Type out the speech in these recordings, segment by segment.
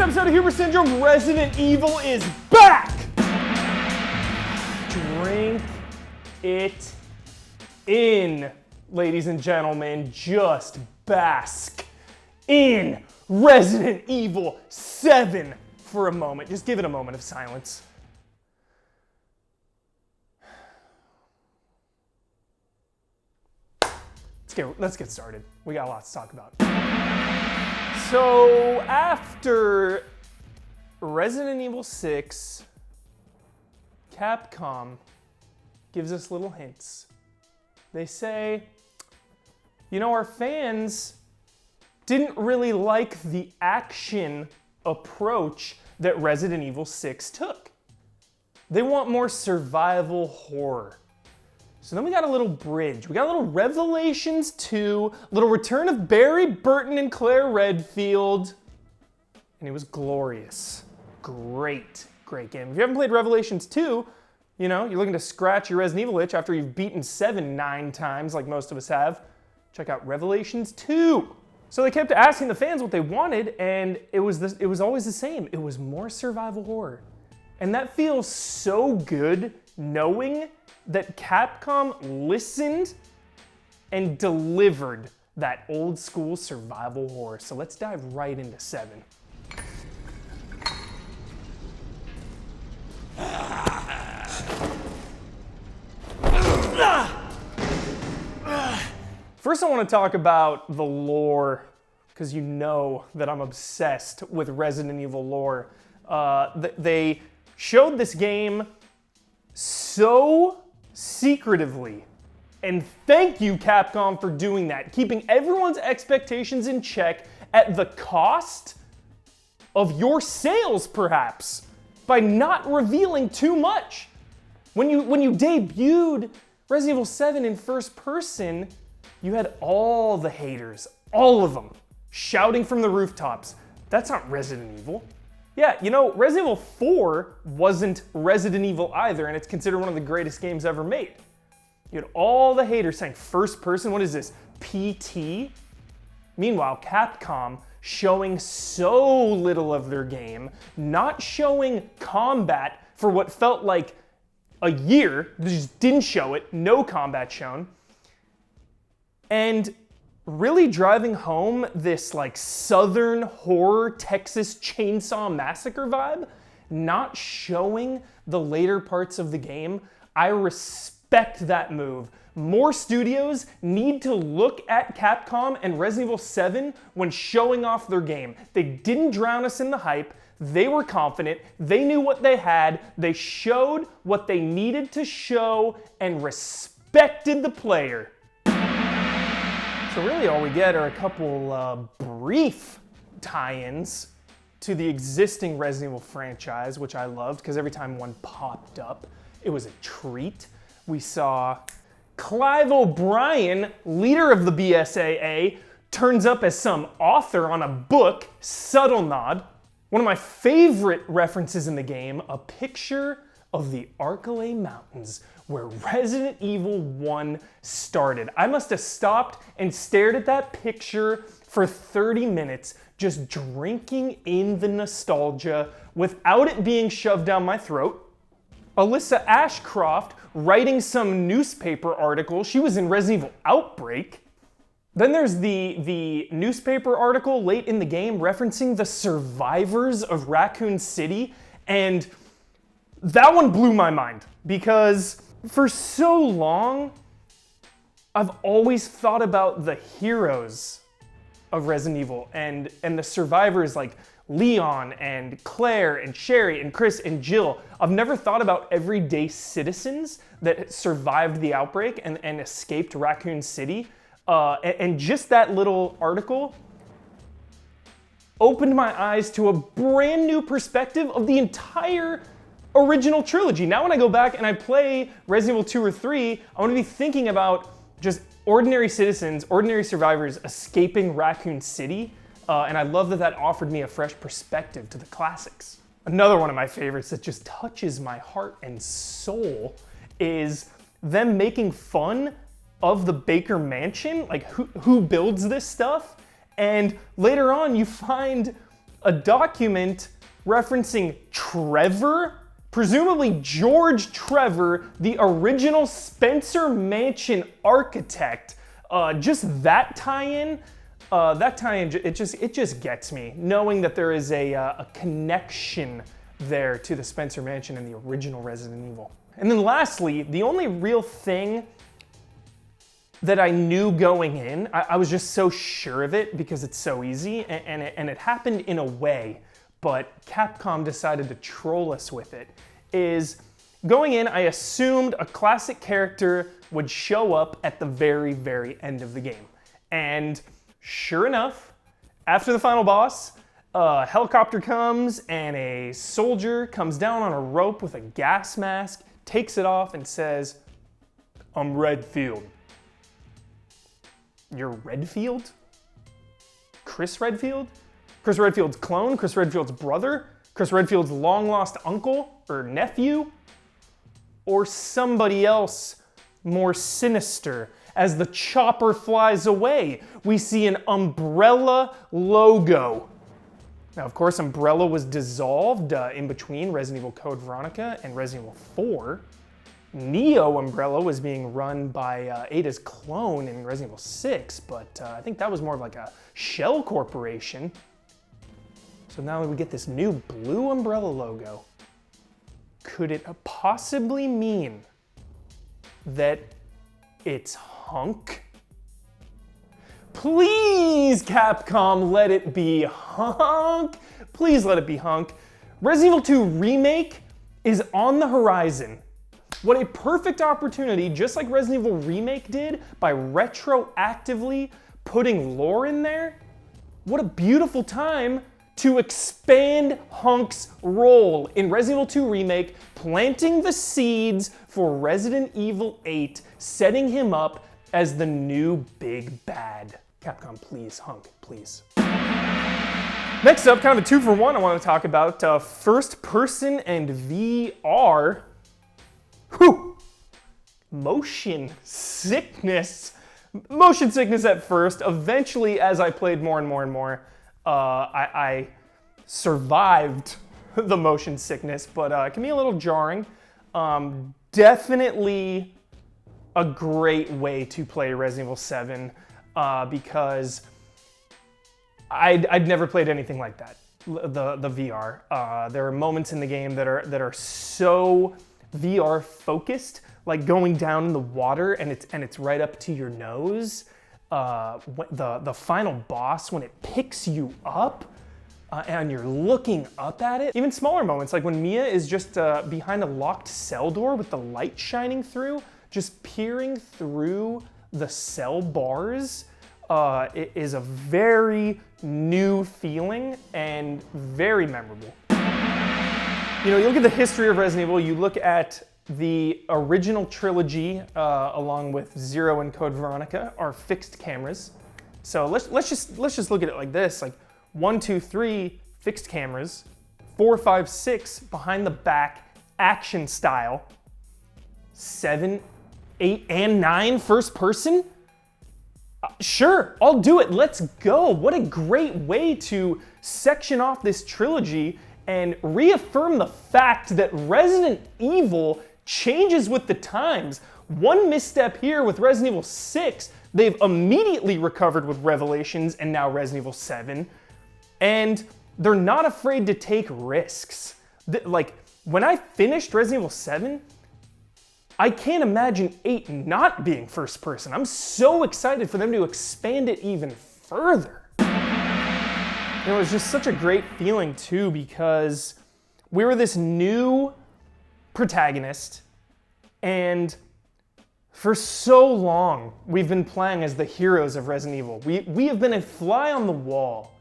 episode of Hubris Syndrome, Resident Evil is back! Drink it in, ladies and gentlemen. Just bask in Resident Evil 7 for a moment. Just give it a moment of silence. Let's get started. We got lots to talk about. So after Resident Evil 6, Capcom gives us little hints. They say, you know, our fans didn't really like the action approach that Resident Evil 6 took. They want more survival horror. So then we got a little bridge. We got a little Revelations 2, little return of Barry Burton and Claire Redfield, and it was glorious. Great game. If you haven't played Revelations 2, you know, you're looking to scratch your Resident Evil itch after you've beaten 7 9 times like most of us have, check out Revelations 2. So they kept asking the fans what they wanted, and it was always the same. It was more survival horror. And that feels so good knowing that Capcom listened and delivered that old school survival horror. So let's dive right into 7. First I want to talk about the lore, because you know that I'm obsessed with Resident Evil lore. They showed this game so secretively, and thank you, Capcom, for doing that, keeping everyone's expectations in check at the cost of your sales, perhaps, by not revealing too much. When you debuted Resident Evil 7 in first person, you had all the haters, all of them, shouting from the rooftops, "That's not Resident Evil." Yeah, you know, Resident Evil 4 wasn't Resident Evil either, and it's considered one of the greatest games ever made. You had all the haters saying, first person, what is this, PT? Meanwhile, Capcom showing so little of their game, not showing combat for what felt like a year, they just didn't show it, no combat shown, and really driving home this like Southern horror Texas Chainsaw Massacre vibe, not showing the later parts of the game. I respect that move. More studios need to look at Capcom and Resident Evil 7 when showing off their game. They didn't drown us in the hype. They were confident. They knew what they had. They showed what they needed to show and respected the player. So really all we get are a couple brief tie-ins to the existing Resident Evil franchise, which I loved because every time one popped up, it was a treat. We saw Clive O'Brien, leader of the BSAA, turns up as some author on a book, subtle nod. One of my favorite references in the game, a picture of the Arkalay Mountains, where Resident Evil 1 started. I must have stopped and stared at that picture for 30 minutes, just drinking in the nostalgia without it being shoved down my throat. Alyssa Ashcroft writing some newspaper article. She was in Resident Evil Outbreak. Then there's the newspaper article late in the game referencing the survivors of Raccoon City, and that one blew my mind because for so long, I've always thought about the heroes of Resident Evil and the survivors like Leon and Claire and Sherry and Chris and Jill. I've never thought about everyday citizens that survived the outbreak and escaped Raccoon City. And just that little article opened my eyes to a brand new perspective of the entire original trilogy. Now when I go back and I play Resident Evil 2 or 3, I want to be thinking about just ordinary citizens, ordinary survivors escaping Raccoon City, and I love that that offered me a fresh perspective to the classics. Another one of my favorites that just touches my heart and soul is them making fun of the Baker Mansion, like who builds this stuff, and later on you find a document referencing Trevor, presumably George Trevor, the original Spencer Mansion architect. Just that tie-in, it just gets me, knowing that there is a connection there to the Spencer Mansion and the original Resident Evil. And then lastly, the only real thing that I knew going in, I was just so sure of it because it's so easy, and it happened in a way, but Capcom decided to troll us with it, is going in, I assumed a classic character would show up at the very, very end of the game. And sure enough, after the final boss, a helicopter comes and a soldier comes down on a rope with a gas mask, takes it off and says, "I'm Redfield." You're Redfield? Chris Redfield? Chris Redfield's clone? Chris Redfield's brother? Chris Redfield's long-lost uncle or nephew? Or somebody else more sinister? As the chopper flies away, we see an Umbrella logo. Now, of course, Umbrella was dissolved in between Resident Evil Code Veronica and Resident Evil 4. Neo Umbrella was being run by Ada's clone in Resident Evil 6, but I think that was more of like a shell corporation. So now we get this new blue Umbrella logo. Could it possibly mean that it's Hunk? Please, Capcom, let it be Hunk. Please let it be Hunk. Resident Evil 2 Remake is on the horizon. What a perfect opportunity, just like Resident Evil Remake did, by retroactively putting lore in there. What a beautiful time to expand Hunk's role in Resident Evil 2 Remake, planting the seeds for Resident Evil 8, setting him up as the new big bad. Capcom, please, Hunk, please. Next up, kind of a 2-for-1, I want to talk about first person and VR. Whew! Motion sickness. Motion sickness at first. Eventually, as I played more and more and more, I survived the motion sickness, but it can be a little jarring. Definitely a great way to play Resident Evil 7 because I'd never played anything like that. The VR. There are moments in the game that are so VR focused, like going down in the water and it's right up to your nose. The final boss, when it picks you up and you're looking up at it. Even smaller moments, like when Mia is just behind a locked cell door with the light shining through, just peering through the cell bars. It is a very new feeling and very memorable. You know, you look at the history of Resident Evil, you look at the original trilogy, along with Zero and Code Veronica, are fixed cameras. So let's just look at it like this: like 1, 2, 3 fixed cameras, 4, 5, 6 behind the back action style, 7, 8, and 9 first person. Sure, I'll do it. Let's go. What a great way to section off this trilogy and reaffirm the fact that Resident Evil changes with the times. One misstep here with Resident Evil 6, they've immediately recovered with Revelations and now Resident Evil 7. And they're not afraid to take risks. Like, when I finished Resident Evil 7, I can't imagine 8 not being first person. I'm so excited for them to expand it even further. You know, it was just such a great feeling too, because we were this new protagonist, and for so long we've been playing as the heroes of Resident Evil. We have been a fly on the wall.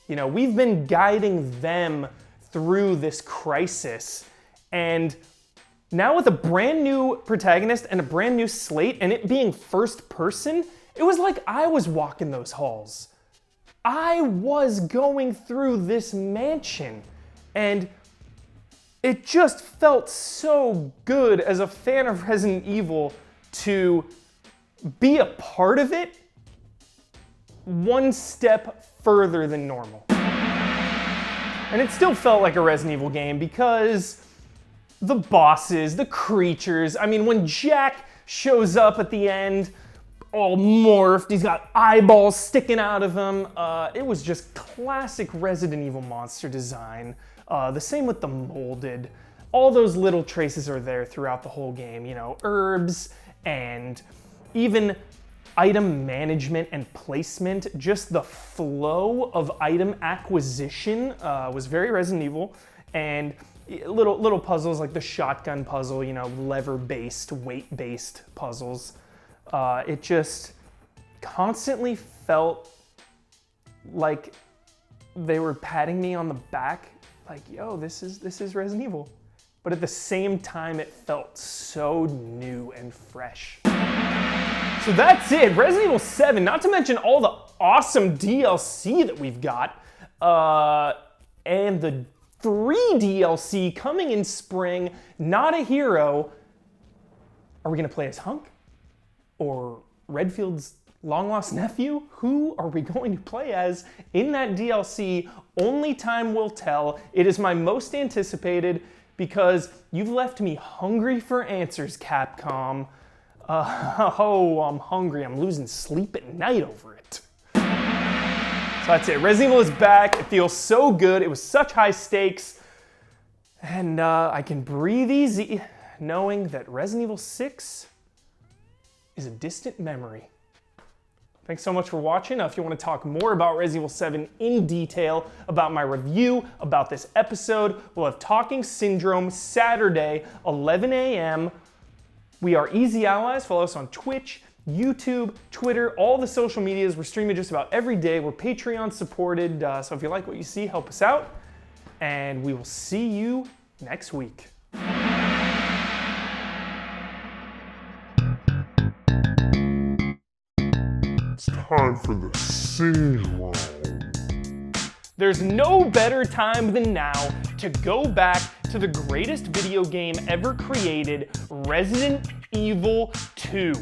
You know, we've been guiding them through this crisis, and now with a brand new protagonist and a brand new slate and it being first person, it was like I was walking those halls. I was going through this mansion, and it just felt so good as a fan of Resident Evil to be a part of it one step further than normal. And it still felt like a Resident Evil game because the bosses, the creatures, I mean, when Jack shows up at the end, all morphed, he's got eyeballs sticking out of him. It was just classic Resident Evil monster design. The same with the molded. All those little traces are there throughout the whole game, you know, herbs and even item management and placement. Just the flow of item acquisition was very Resident Evil, and little puzzles like the shotgun puzzle, you know, lever-based, weight-based puzzles. It just constantly felt like they were patting me on the back, like, yo, this is Resident Evil. But at the same time, it felt so new and fresh. So that's it, Resident Evil 7, not to mention all the awesome DLC that we've got, and the 3 DLC coming in spring, Not a Hero. Are we gonna play as Hunk? Or Redfield's long-lost nephew? Who are we going to play as in that DLC? Only time will tell. It is my most anticipated because you've left me hungry for answers, Capcom. Oh, I'm hungry. I'm losing sleep at night over it. So that's it. Resident Evil is back. It feels so good. It was such high stakes. And I can breathe easy knowing that Resident Evil 6 is a distant memory. Thanks so much for watching. If you want to talk more about Resident Evil 7 in detail, about my review, about this episode, we'll have Talking Syndrome Saturday, 11 a.m. We are easy allies. Follow us on Twitch, YouTube, Twitter, all the social medias. We're streaming just about every day. We're Patreon supported. So if you like what you see, help us out. And we will see you next week. It's time for the syndrome. There's no better time than now to go back to the greatest video game ever created, Resident Evil 2.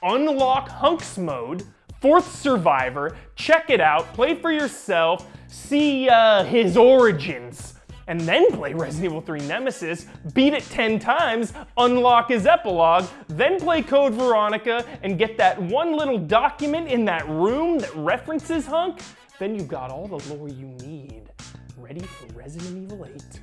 Unlock Hunks Mode, 4th Survivor, check it out, play for yourself, see his origins, and then play Resident Evil 3 Nemesis, beat it 10 times, unlock his epilogue, then play Code Veronica and get that one little document in that room that references Hunk. Then you've got all the lore you need, ready for Resident Evil 8.